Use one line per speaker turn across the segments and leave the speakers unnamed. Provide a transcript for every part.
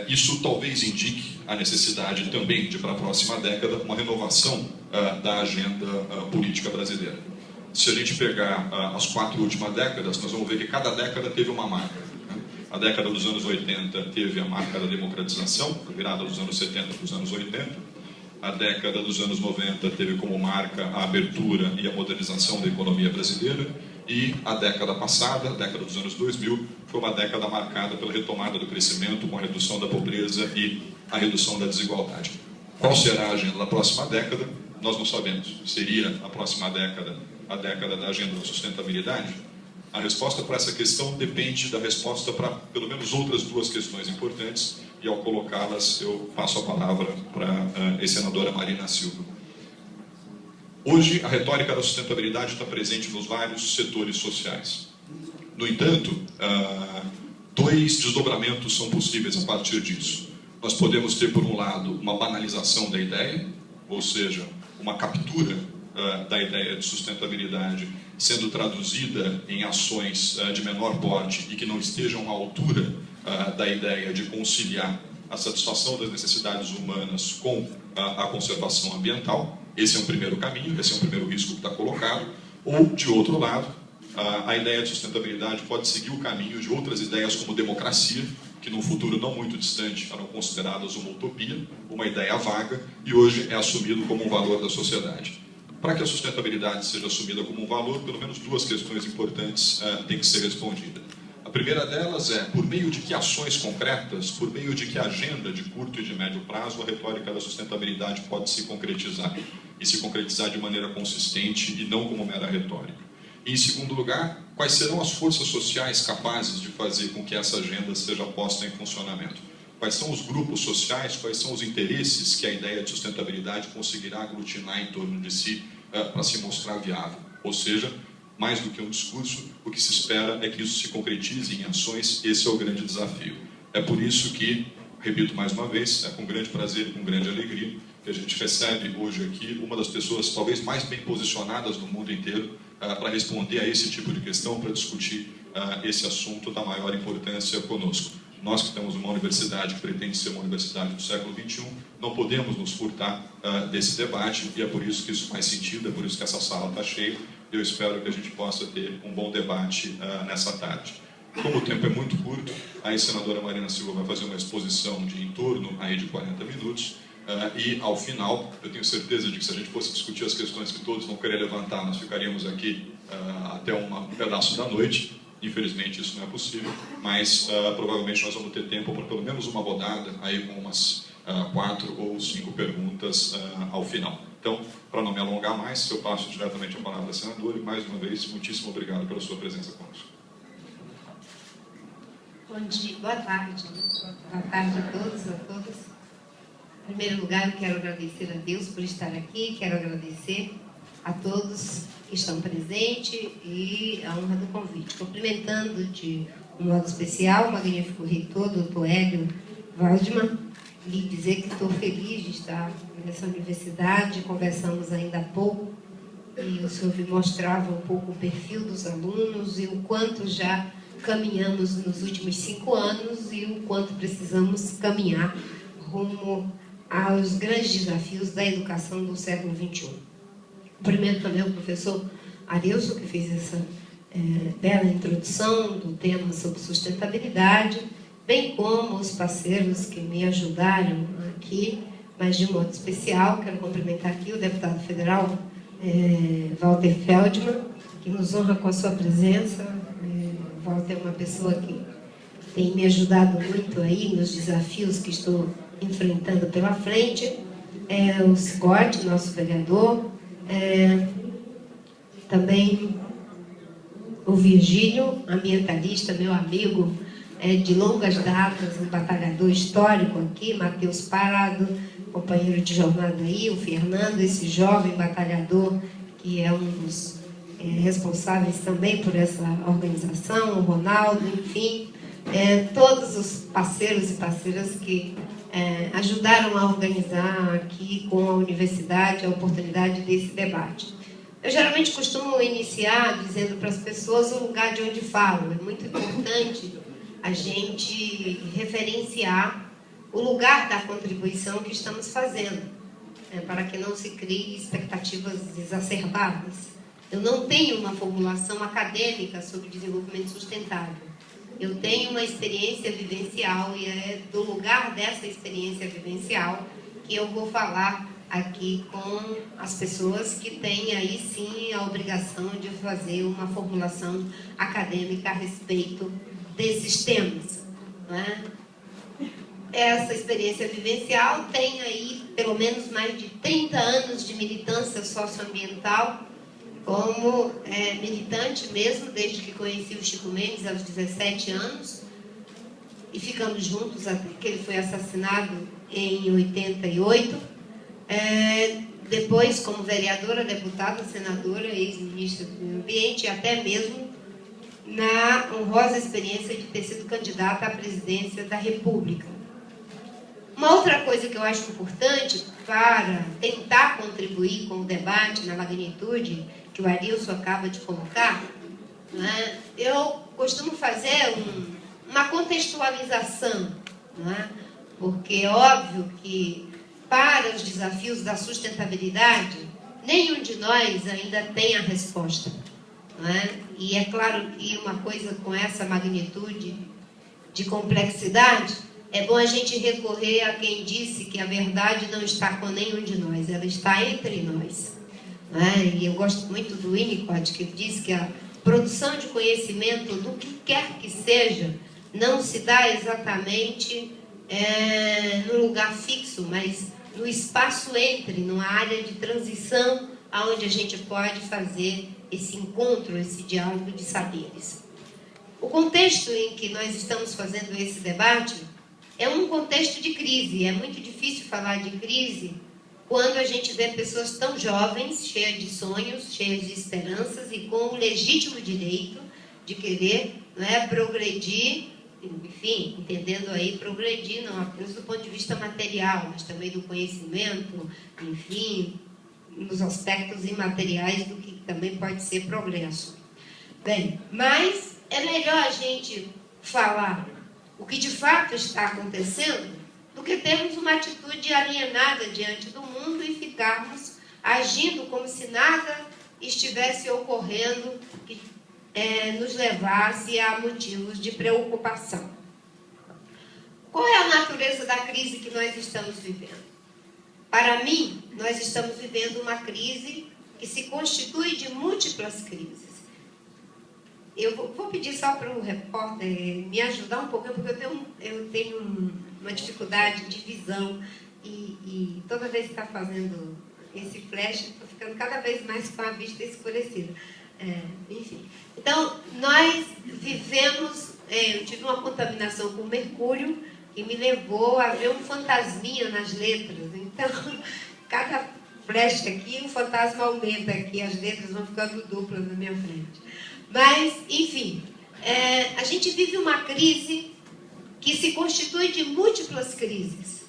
Isso talvez indique a necessidade também de, para a próxima década, uma renovação da agenda política brasileira. Se a gente pegar as 4 últimas décadas, nós vamos ver que cada década teve uma marca. A década dos anos 80 teve a marca da democratização, a virada dos anos 70 para os anos 80. A década dos anos 90 teve como marca a abertura e a modernização da economia brasileira. E a década passada, a década dos anos 2000, foi uma década marcada pela retomada do crescimento, com a redução da pobreza e a redução da desigualdade. Qual será a agenda da próxima década? Nós não sabemos. Seria a próxima década a década da agenda da sustentabilidade? A resposta para essa questão depende da resposta para, pelo menos, outras 2 questões importantes, e ao colocá-las, eu passo a palavra para a ex-senadora Marina Silva. Hoje, a retórica da sustentabilidade está presente nos vários setores sociais. No entanto, 2 desdobramentos são possíveis a partir disso. Nós podemos ter, por um lado, uma banalização da ideia, ou seja, uma captura da ideia de sustentabilidade sendo traduzida em ações de menor porte e que não estejam à altura da ideia de conciliar a satisfação das necessidades humanas com a conservação ambiental. Esse é um primeiro caminho, esse é um primeiro risco que está colocado. Ou, de outro lado, a ideia de sustentabilidade pode seguir o caminho de outras ideias como democracia, que num futuro não muito distante eram consideradas uma utopia, uma ideia vaga, e hoje é assumido como um valor da sociedade. Para que a sustentabilidade seja assumida como um valor, pelo menos 2 questões importantes têm que ser respondidas. A primeira delas é, por meio de que ações concretas, por meio de que agenda de curto e de médio prazo, a retórica da sustentabilidade pode se concretizar, e se concretizar de maneira consistente e não como mera retórica. E, em segundo lugar, quais serão as forças sociais capazes de fazer com que essa agenda seja posta em funcionamento? Quais são os grupos sociais, quais são os interesses que a ideia de sustentabilidade conseguirá aglutinar em torno de si para se mostrar viável? Ou seja, mais do que um discurso, o que se espera é que isso se concretize em ações. Esse é o grande desafio. É por isso que, repito mais uma vez, é com grande prazer e com grande alegria que a gente recebe hoje aqui uma das pessoas talvez mais bem posicionadas no mundo inteiro para responder a esse tipo de questão, para discutir esse assunto da maior importância conosco. Nós que temos uma universidade que pretende ser uma universidade do século XXI, não podemos nos furtar desse debate, e é por isso que isso faz sentido, é por isso que essa sala está cheia. Eu espero que a gente possa ter um bom debate nessa tarde. Como o tempo é muito curto, a ex-senadora Marina Silva vai fazer uma exposição de em torno aí de 40 minutos, e ao final, eu tenho certeza de que se a gente fosse discutir as questões que todos vão querer levantar, nós ficaríamos aqui até um pedaço da noite. Infelizmente isso não é possível, mas provavelmente nós vamos ter tempo para pelo menos uma rodada, aí com umas 4 ou 5 perguntas ao final. Então, para não me alongar mais, eu passo diretamente a palavra à senadora, e mais uma vez, muitíssimo obrigado pela sua presença conosco.
Bom dia, boa tarde. Boa tarde a todos, a todas. Em primeiro lugar, eu quero agradecer a Deus por estar aqui, quero agradecer a todos que estão presentes e a honra do convite. Cumprimentando de um modo especial o magnífico reitor, doutor Hélio Waldman, lhe dizer que estou feliz de estar nessa universidade. Conversamos ainda há pouco e o senhor me mostrava um pouco o perfil dos alunos e o quanto já caminhamos nos últimos 5 anos e o quanto precisamos caminhar rumo aos grandes desafios da educação do século XXI. Cumprimento também o professor Arilson, que fez essa bela introdução do tema sobre sustentabilidade, bem como os parceiros que me ajudaram aqui, mas de um modo especial, quero cumprimentar aqui o deputado federal Walter Feldman, que nos honra com a sua presença. Walter é uma pessoa que tem me ajudado muito aí nos desafios que estou enfrentando pela frente. O Scott, nosso vereador, também o Virgílio, ambientalista, meu amigo de longas datas, um batalhador histórico aqui, Matheus Parado, companheiro de jornada aí, o Fernando, esse jovem batalhador que é um dos responsáveis também por essa organização, o Ronaldo, enfim, todos os parceiros e parceiras que ajudaram a organizar aqui com a universidade a oportunidade desse debate. Eu geralmente costumo iniciar dizendo para as pessoas o lugar de onde falo. É muito importante a gente referenciar o lugar da contribuição que estamos fazendo, para que não se criem expectativas exacerbadas. Eu não tenho uma formulação acadêmica sobre desenvolvimento sustentável. Eu tenho uma experiência vivencial e é do lugar dessa experiência vivencial que eu vou falar aqui com as pessoas que têm aí sim a obrigação de fazer uma formulação acadêmica a respeito desses temas, não é? Essa experiência vivencial tem aí pelo menos mais de 30 anos de militância socioambiental, como militante mesmo, desde que conheci o Chico Mendes aos 17 anos, e ficamos juntos até que ele foi assassinado em 88. Depois, como vereadora, deputada, senadora, ex-ministra do Meio Ambiente, e até mesmo na honrosa experiência de ter sido candidata à presidência da República. Uma outra coisa que eu acho importante para tentar contribuir com o debate na magnitude que o Arilson acaba de colocar, né, eu costumo fazer uma contextualização, né, porque é óbvio que para os desafios da sustentabilidade, nenhum de nós ainda tem a resposta. Não é? E é claro que uma coisa com essa magnitude de complexidade, é bom a gente recorrer a quem disse que a verdade não está com nenhum de nós, ela está entre nós. Não é? E eu gosto muito do Winnicott, que diz que a produção de conhecimento, do que quer que seja, não se dá exatamente no lugar fixo, mas no espaço entre, numa área de transição, onde a gente pode fazer esse encontro, esse diálogo de saberes. O contexto em que nós estamos fazendo esse debate é um contexto de crise. É muito difícil falar de crise quando a gente vê pessoas tão jovens, cheias de sonhos, cheias de esperanças e com o legítimo direito de querer, não é, progredir, enfim, entendendo aí progredir não apenas do ponto de vista material, mas também do conhecimento, enfim, nos aspectos imateriais do que também pode ser progresso. Bem, mas é melhor a gente falar o que de fato está acontecendo do que termos uma atitude alienada diante do mundo e ficarmos agindo como se nada estivesse ocorrendo que nos levasse a motivos de preocupação. Qual é a natureza da crise que nós estamos vivendo? Para mim, nós estamos vivendo uma crise que se constitui de múltiplas crises. Eu vou pedir só para o repórter me ajudar um pouco, porque eu tenho uma dificuldade de visão e toda vez que está fazendo esse flash, estou ficando cada vez mais com a vista escurecida. Enfim. Então, nós vivemos, eu tive uma contaminação com mercúrio que me levou a ver um fantasminha nas letras. Então, cada flash aqui, o fantasma aumenta aqui, as letras vão ficando duplas na minha frente. Mas, enfim, a gente vive uma crise que se constitui de múltiplas crises.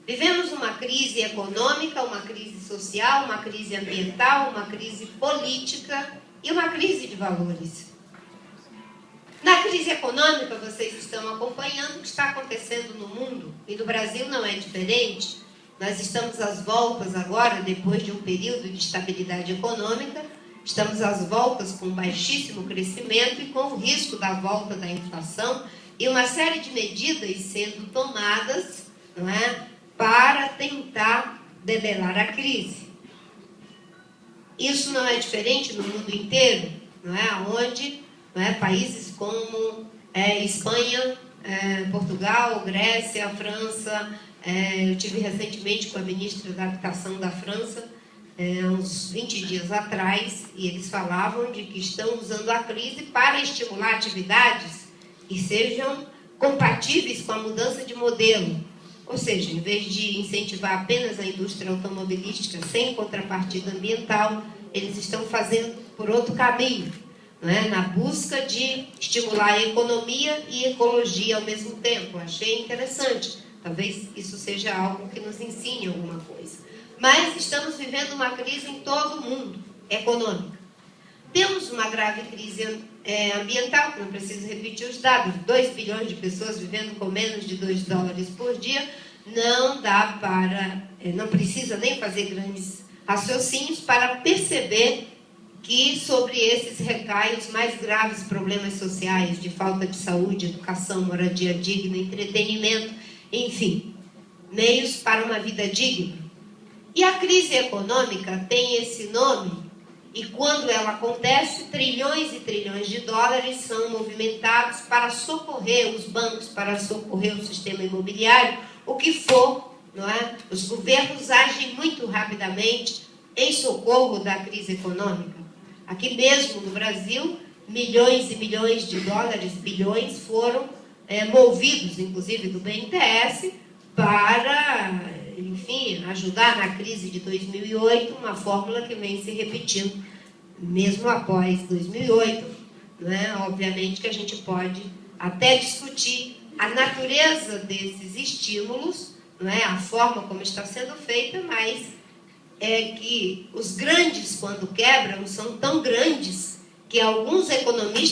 Vivemos uma crise econômica, uma crise social, uma crise ambiental, uma crise política e uma crise de valores. Na crise econômica, vocês estão acompanhando o que está acontecendo no mundo, e no Brasil não é diferente. Nós estamos às voltas agora, depois de um período de estabilidade econômica, estamos às voltas com baixíssimo crescimento e com o risco da volta da inflação e uma série de medidas sendo tomadas, não é, para tentar debelar a crise. Isso não é diferente no mundo inteiro, não é? Onde, não é, países como Espanha, Portugal, Grécia, França, eu tive recentemente com a ministra da Habitação da França, uns 20 dias atrás, e eles falavam de que estão usando a crise para estimular atividades que sejam compatíveis com a mudança de modelo. Ou seja, em vez de incentivar apenas a indústria automobilística sem contrapartida ambiental, eles estão fazendo por outro caminho, não é? Na busca de estimular a economia e ecologia ao mesmo tempo. Achei interessante. Talvez isso seja algo que nos ensine alguma coisa. Mas estamos vivendo uma crise em todo o mundo, econômica. Temos uma grave crise ambiental, que não preciso repetir os dados, 2 bilhões de pessoas vivendo com menos de $2 por dia, não dá para, não precisa nem fazer grandes raciocínios para perceber que sobre esses recaem os mais graves problemas sociais, de falta de saúde, educação, moradia digna, entretenimento, enfim, meios para uma vida digna. E a crise econômica tem esse nome, e quando ela acontece, trilhões e trilhões de dólares são movimentados para socorrer os bancos, para socorrer o sistema imobiliário, o que for, não é? Os governos agem muito rapidamente em socorro da crise econômica. Aqui mesmo no Brasil, milhões e milhões de dólares, bilhões, foram movidos, inclusive do BNDES, para, enfim, ajudar na crise de 2008, uma fórmula que vem se repetindo mesmo após 2008. Né? Obviamente que a gente pode até discutir a natureza desses estímulos, né? A forma como está sendo feita, mas é que os grandes, quando quebram, são tão grandes que alguns economistas